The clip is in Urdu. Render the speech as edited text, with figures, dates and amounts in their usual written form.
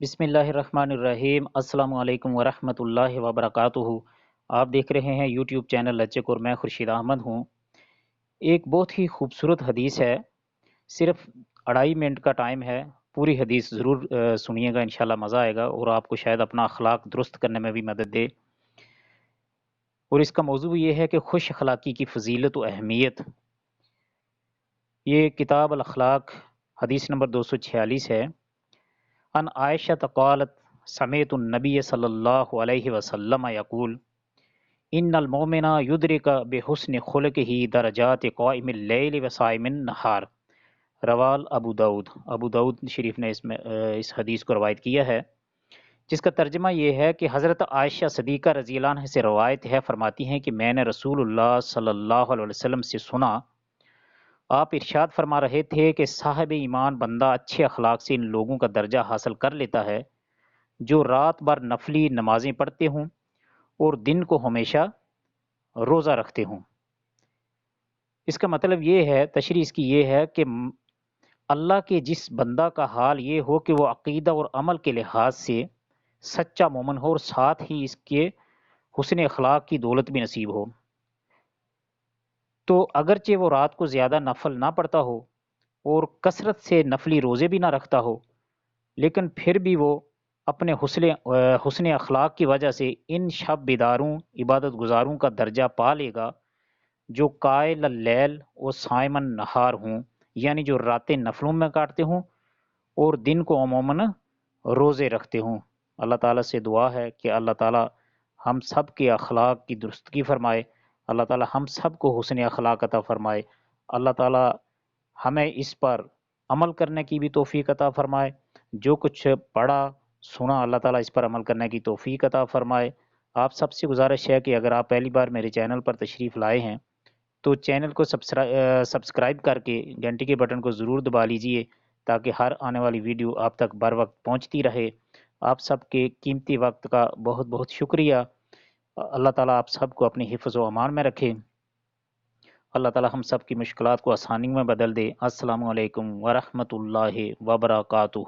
بسم اللہ الرحمن الرحیم۔ السلام علیکم ورحمۃ اللہ وبرکاتہ۔ آپ دیکھ رہے ہیں یوٹیوب چینل لچک اور میں خورشید احمد ہوں۔ ایک بہت ہی خوبصورت حدیث ہے، صرف 2.5 منٹ کا ٹائم ہے۔ پوری حدیث ضرور سنیے گا، انشاءاللہ مزہ آئے گا اور آپ کو شاید اپنا اخلاق درست کرنے میں بھی مدد دے۔ اور اس کا موضوع یہ ہے کہ خوش اخلاقی کی فضیلت و اہمیت۔ یہ کتاب الاخلاق حدیث نمبر 246 ہے۔ ان عائشہ قالت سمعت النبی صلی اللہ علیہ وسلم یقول ان المؤمن یدرک بحسن خلقہ درجات قائم اللیل وصائم النہار، روال ابو داود شریف نے اس حدیث کو روایت کیا ہے، جس کا ترجمہ یہ ہے کہ حضرت عائشہ صدیقہ رضی اللہ عنہ سے روایت ہے، فرماتی ہیں کہ میں نے رسول اللہ صلی اللہ علیہ وسلم سے سنا، آپ ارشاد فرما رہے تھے کہ صاحب ایمان بندہ اچھے اخلاق سے ان لوگوں کا درجہ حاصل کر لیتا ہے جو رات بھر نفلی نمازیں پڑھتے ہوں اور دن کو ہمیشہ روزہ رکھتے ہوں۔ اس کا مطلب یہ ہے، تشریح اس کی یہ ہے کہ اللہ کے جس بندہ کا حال یہ ہو کہ وہ عقیدہ اور عمل کے لحاظ سے سچا مومن ہو اور ساتھ ہی اس کے حسن اخلاق کی دولت بھی نصیب ہو، تو اگرچہ وہ رات کو زیادہ نفل نہ پڑھتا ہو اور کثرت سے نفلی روزے بھی نہ رکھتا ہو، لیکن پھر بھی وہ اپنے حسن اخلاق کی وجہ سے ان شب بیداروں عبادت گزاروں کا درجہ پا لے گا جو قائل اللیل و صائم النہار ہوں، یعنی جو راتیں نفلوں میں کاٹتے ہوں اور دن کو عموماً روزے رکھتے ہوں۔ اللہ تعالیٰ سے دعا ہے کہ اللہ تعالیٰ ہم سب کے اخلاق کی درستگی فرمائے، اللہ تعالیٰ ہم سب کو حسن اخلاق عطا فرمائے، اللہ تعالیٰ ہمیں اس پر عمل کرنے کی بھی توفیق عطا فرمائے، جو کچھ پڑھا سنا اللہ تعالیٰ اس پر عمل کرنے کی توفیق عطا فرمائے۔ آپ سب سے گزارش ہے کہ اگر آپ پہلی بار میرے چینل پر تشریف لائے ہیں تو چینل کو سبسکرائب کر کے گھنٹی کے بٹن کو ضرور دبا لیجئے تاکہ ہر آنے والی ویڈیو آپ تک بر وقت پہنچتی رہے۔ آپ سب کے قیمتی وقت کا بہت بہت شکریہ۔ اللہ تعالیٰ آپ سب کو اپنی حفظ و امان میں رکھے، اللہ تعالیٰ ہم سب کی مشکلات کو آسانی میں بدل دے۔ السلام علیکم ورحمۃ اللہ وبرکاتہ۔